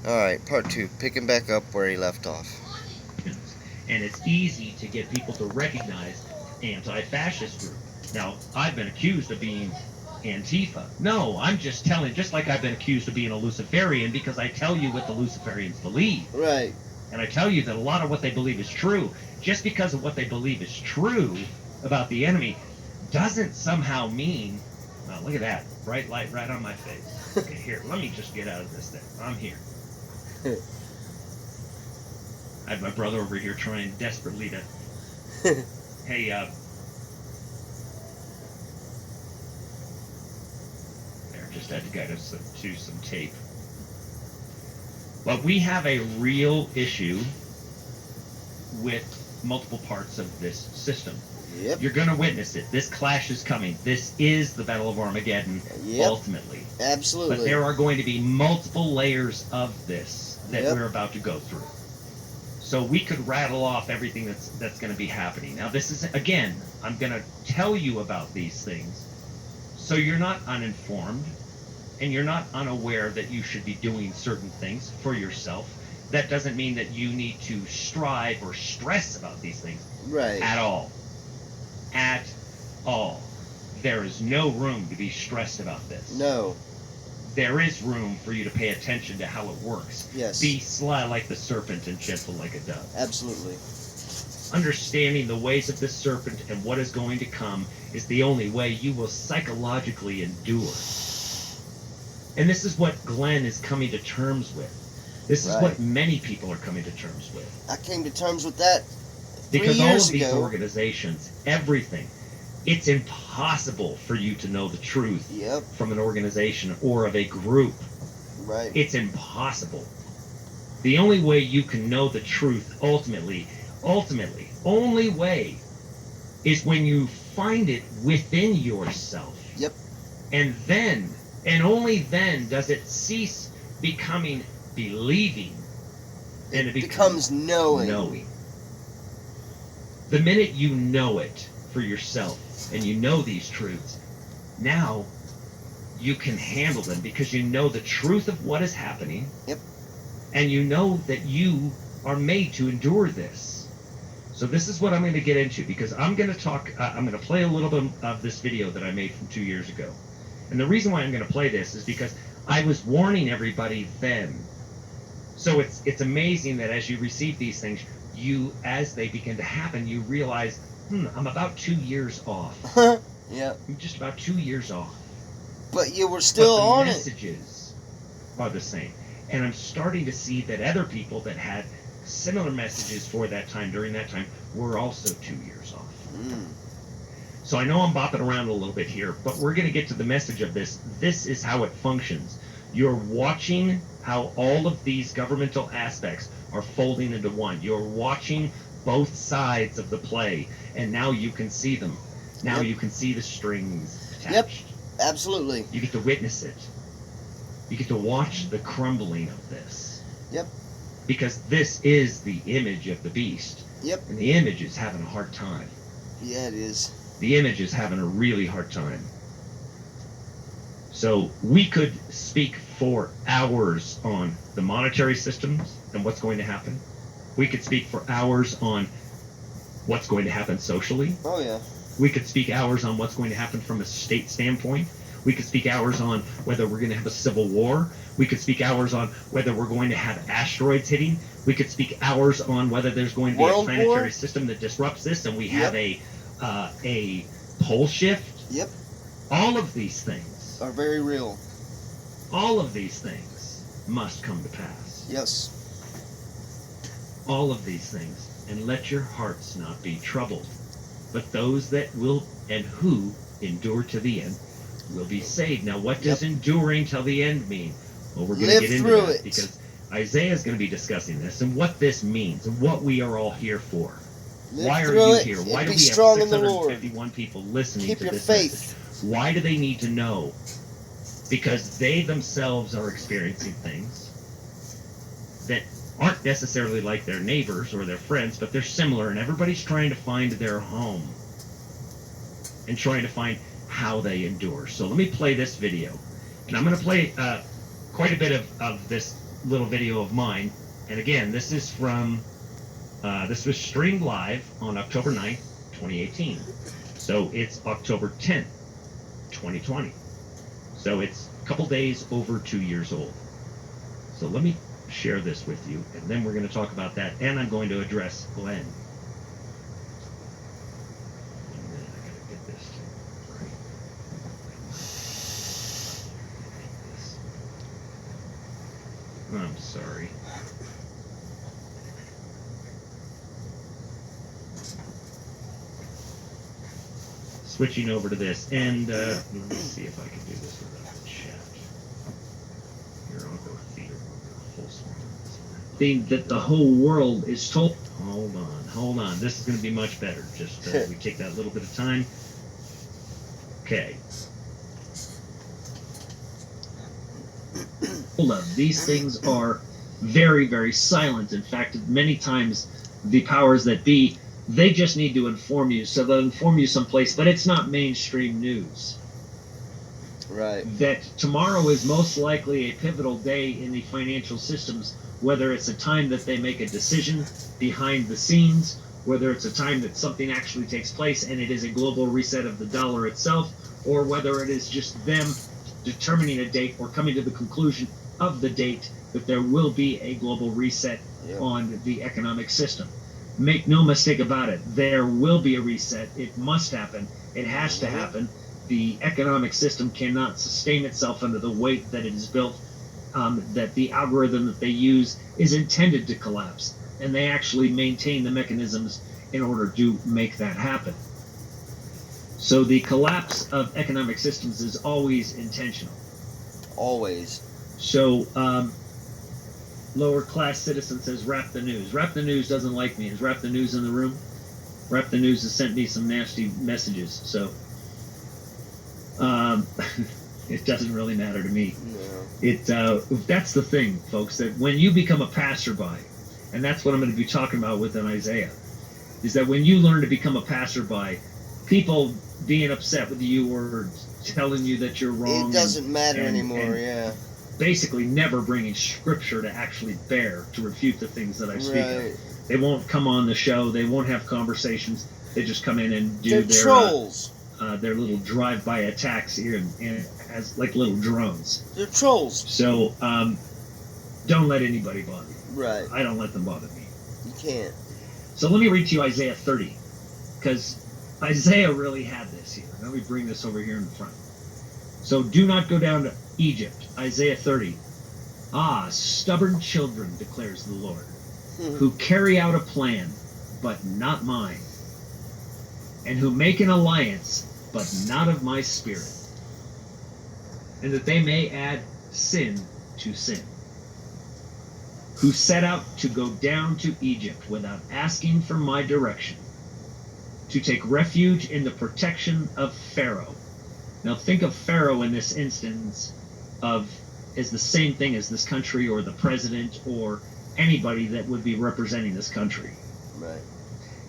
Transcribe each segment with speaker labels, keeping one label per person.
Speaker 1: Alright, part 2. Picking back up where he left off.
Speaker 2: And it's easy to get people to recognize anti-fascist group. Now, I've been accused of being Antifa. No, I'm just telling, just like I've been accused of being a Luciferian, because I tell you what the Luciferians believe.
Speaker 1: Right.
Speaker 2: And I tell you that a lot of what they believe is true. Just because of what they believe is true about the enemy doesn't somehow mean, well, look at that, bright light right on my face. Okay, here, let me just get out of this thing. I'm here. I had my brother over here trying desperately to, hey, there, just had to get us to some tape. But we have a real issue with multiple parts of this system.
Speaker 1: Yep.
Speaker 2: You're going to witness it. This clash is coming. This is the Battle of Armageddon,
Speaker 1: Yep.
Speaker 2: Ultimately.
Speaker 1: Absolutely.
Speaker 2: But there are going to be multiple layers of this that
Speaker 1: Yep.
Speaker 2: we're about to go through. So we could rattle off everything that's going to be happening. Now, this is, again, I'm going to tell you about these things so you're not uninformed and you're not unaware that you should be doing certain things for yourself. That doesn't mean that you need to strive or stress about these things
Speaker 1: Right.
Speaker 2: at all. At all. There is no room to be stressed about this.
Speaker 1: No.
Speaker 2: There is room for you to pay attention to how it works.
Speaker 1: Yes.
Speaker 2: Be sly like the serpent and gentle like a dove.
Speaker 1: Absolutely.
Speaker 2: Understanding the ways of the serpent and what is going to come is the only way you will psychologically endure. And this is what Glenn is coming to terms with. This is
Speaker 1: Right.
Speaker 2: what many people are coming to terms with.
Speaker 1: I came to terms with that
Speaker 2: Because
Speaker 1: 3
Speaker 2: all
Speaker 1: years
Speaker 2: of these
Speaker 1: ago.
Speaker 2: organizations, everything, it's impossible for you to know the truth
Speaker 1: Yep.
Speaker 2: from an organization or of a group.
Speaker 1: Right.
Speaker 2: It's impossible. The only way you can know the truth ultimately, only way is when you find it within yourself.
Speaker 1: Yep.
Speaker 2: And then, and only then, does it cease becoming believing and it
Speaker 1: becomes knowing.
Speaker 2: knowing. The minute you know it for yourself and you know these truths, now you can handle them because you know the truth of what is happening.
Speaker 1: Yep.
Speaker 2: And you know that you are made to endure this. So this is what I'm going to get into because I'm going to talk, I'm going to play a little bit of this video that I made from 2 years ago. And the reason why I'm going to play this is because I was warning everybody then. So it's amazing that as you receive these things, you, as they begin to happen, you realize, I'm about 2 years off.
Speaker 1: Yep.
Speaker 2: I'm just about 2 years off.
Speaker 1: But you were still
Speaker 2: But the
Speaker 1: on it.
Speaker 2: messages are the same. And I'm starting to see that other people that had similar messages for that time, during that time, were also 2 years off. So I know I'm bopping around a little bit here, but we're going to get to the message of this. This is how it functions. You're watching how all of these governmental aspects are folding into one. You're watching both sides of the play, and now you can see them. Now
Speaker 1: Yep.
Speaker 2: you can see the strings attached.
Speaker 1: Yep. Absolutely.
Speaker 2: You get to witness it. You get to watch the crumbling of this.
Speaker 1: Yep.
Speaker 2: Because this is the image of the beast.
Speaker 1: Yep.
Speaker 2: And the image is having a hard time.
Speaker 1: Yeah, it is.
Speaker 2: The image is having a really hard time. So we could speak for hours on the monetary systems and what's going to happen. We could speak for hours on what's going to happen socially.
Speaker 1: Oh, yeah.
Speaker 2: We could speak hours on what's going to happen from a state standpoint. We could speak hours on whether we're going to have a civil war. We could speak hours on whether we're going to have asteroids hitting. We could speak hours on whether there's going to be
Speaker 1: World
Speaker 2: a planetary
Speaker 1: war?
Speaker 2: system that disrupts this and we have a pole shift.
Speaker 1: Yep.
Speaker 2: All of these things,
Speaker 1: Are very real.
Speaker 2: all of these things must come to pass.
Speaker 1: Yes.
Speaker 2: All of these things. And let your hearts not be troubled. But those that will and who endure to the end will be saved. Now, what does enduring till the end mean? Well, we're going to
Speaker 1: Live
Speaker 2: get into
Speaker 1: through
Speaker 2: that
Speaker 1: it.
Speaker 2: because Isaiah is going to be discussing this and what this means and what we are all here for.
Speaker 1: Live
Speaker 2: Why are
Speaker 1: through
Speaker 2: you
Speaker 1: it
Speaker 2: here?
Speaker 1: and
Speaker 2: Why do
Speaker 1: be
Speaker 2: we have
Speaker 1: strong in the Lord.
Speaker 2: 651 people listening
Speaker 1: Keep
Speaker 2: to
Speaker 1: your
Speaker 2: this
Speaker 1: faith.
Speaker 2: message? Why do they need to know? Because they themselves are experiencing things that aren't necessarily like their neighbors or their friends, but they're similar, and everybody's trying to find their home and trying to find how they endure. So let me play this video, and I'm going to play quite a bit of this little video of mine. And again, this is from, this was streamed live on October 9th, 2018. So it's October 10th, 2020. So it's a couple days over 2 years old. So let me share this with you, and then we're going to talk about that, and I'm going to address Glenn. And then I got to get this right. I'm sorry. Switching over to this, and let me see if I can do this without the chat. Here, I'll go theater. I'll go full screen.
Speaker 3: Thing that the whole world is told.
Speaker 2: Hold on. This is going to be much better. Just we take that little bit of time. Okay.
Speaker 3: These things are very, very silent. In fact, many times the powers that be, they just need to inform you, so they'll inform you someplace, but it's not mainstream news.
Speaker 1: Right.
Speaker 3: That tomorrow is most likely a pivotal day in the financial systems, whether it's a time that they make a decision behind the scenes, whether it's a time that something actually takes place and it is a global reset of the dollar itself, or whether it is just them determining a date or coming to the conclusion of the date that there will be a global reset on the economic system. Make no mistake about it, there will be a reset. It must happen. It has to happen. The economic system cannot sustain itself under the weight that it is built, that the algorithm that they use is intended to collapse. And they actually maintain the mechanisms in order to make that happen. So the collapse of economic systems is always intentional.
Speaker 1: Always.
Speaker 3: So lower class citizen says, wrap the news. Wrap the news doesn't like me. Is Wrap the News in the room? Wrap the News has sent me some nasty messages. So it doesn't really matter to me.
Speaker 1: No.
Speaker 3: That's the thing, folks, that when you become a passerby, and that's what I'm going to be talking about within Isaiah, is that when you learn to become a passerby, people being upset with you or telling you that you're wrong.
Speaker 1: It doesn't matter
Speaker 3: and
Speaker 1: anymore, yeah.
Speaker 3: Basically never bringing scripture to actually bear to refute the things that I speak
Speaker 1: Right.
Speaker 3: of. They won't come on the show. They won't have conversations. They just come in and do
Speaker 1: They're trolls.
Speaker 3: their little drive-by attacks here and as like little drones.
Speaker 1: They're trolls.
Speaker 3: So don't let anybody bother you.
Speaker 1: Right.
Speaker 3: I don't let them bother me.
Speaker 1: You can't.
Speaker 3: So let me read to you Isaiah 30, because Isaiah really had this here. Let me bring this over here in the front. So do not go down to Egypt. Isaiah 30. Ah, stubborn children, declares the Lord, who carry out a plan, but not mine, and who make an alliance, but not of my spirit, and that they may add sin to sin, who set out to go down to Egypt without asking for my direction, to take refuge in the protection of Pharaoh. Now think of Pharaoh in this instance as the same thing as this country or the president or anybody that would be representing this country.
Speaker 1: Right.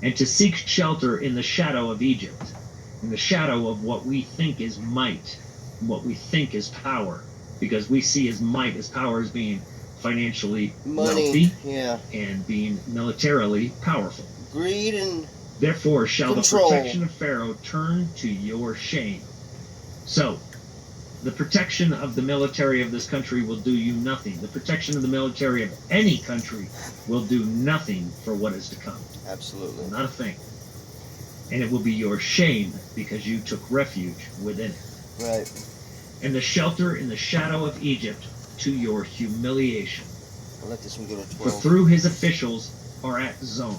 Speaker 3: And to seek shelter in the shadow of Egypt, in the shadow of what we think is might, what we think is power, because we see as might, as power, as being financially
Speaker 1: Money.
Speaker 3: wealthy
Speaker 1: Yeah.
Speaker 3: and being militarily powerful.
Speaker 1: Greed and
Speaker 3: Therefore shall
Speaker 1: control.
Speaker 3: the protection of Pharaoh turn to your shame. So, the protection of the military of this country will do you nothing. The protection of the military of any country will do nothing for what is to come.
Speaker 1: absolutely.
Speaker 3: Not a thing. And it will be your shame because you took refuge within it.
Speaker 1: Right.
Speaker 3: And the shelter in the shadow of Egypt to your humiliation.
Speaker 1: I'll let this one go to
Speaker 3: For
Speaker 1: 12.
Speaker 3: through his officials are at Zone,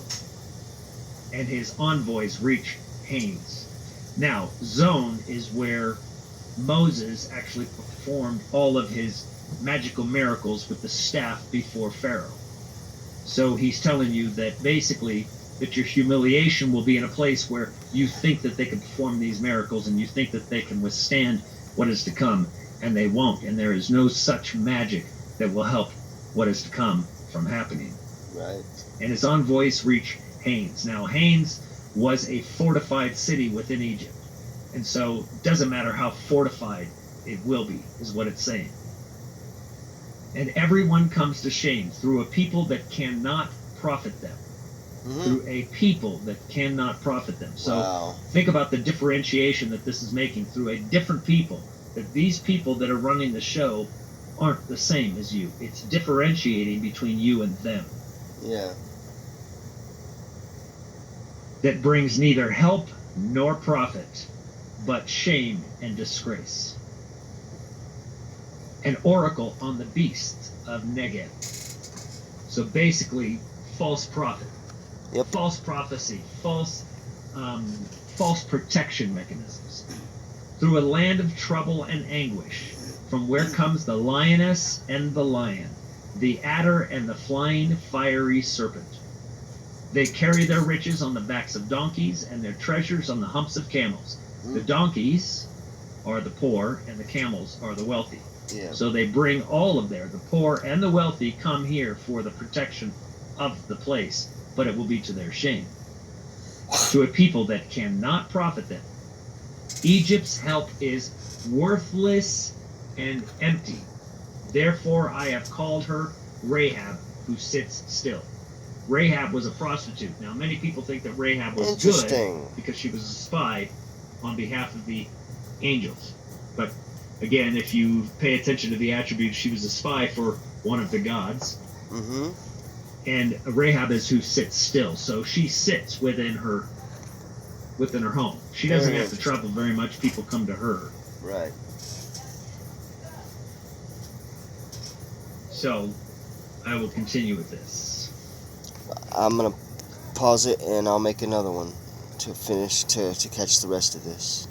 Speaker 3: and his envoys reach Hanes. Now, Zone is where Moses actually performed all of his magical miracles with the staff before Pharaoh. So he's telling you that basically that your humiliation will be in a place where you think that they can perform these miracles and you think that they can withstand what is to come, and they won't. And there is no such magic that will help what is to come from happening.
Speaker 1: Right.
Speaker 3: And his envoys reach Hanes. Now, Hanes was a fortified city within Egypt. And so it doesn't matter how fortified it will be, is what it's saying. And everyone comes to shame through a people that cannot profit them.
Speaker 1: Mm-hmm.
Speaker 3: Through a people that cannot profit them. So
Speaker 1: Wow.
Speaker 3: think about the differentiation that this is making through a different people. That these people that are running the show aren't the same as you. It's differentiating between you and them.
Speaker 1: Yeah.
Speaker 3: That brings neither help nor profit, but shame and disgrace. An oracle on the beasts of Negev. So basically, false prophet.
Speaker 1: Yep.
Speaker 3: False prophecy. False protection mechanisms. Through a land of trouble and anguish, from where comes the lioness and the lion, the adder and the flying fiery serpent. They carry their riches on the backs of donkeys and their treasures on the humps of camels. The donkeys are the poor and the camels are the wealthy.
Speaker 1: Yeah.
Speaker 3: So they bring all of the poor and the wealthy come here for the protection of the place, but it will be to their shame. To a people that cannot profit them. Egypt's help is worthless and empty. Therefore I have called her Rahab, who sits still. Rahab was a prostitute. Now many people think that Rahab was good
Speaker 1: Interesting.
Speaker 3: because she was a spy on behalf of the angels. But again, if you pay attention to the attributes, she was a spy for one of the gods.
Speaker 1: Mm-hmm.
Speaker 3: And Rahab is who sits still. So she sits within her home. She doesn't have to travel very much. People come to her.
Speaker 1: Right.
Speaker 3: So I will continue with this.
Speaker 1: I'm gonna pause it and I'll make another one to finish to catch the rest of this.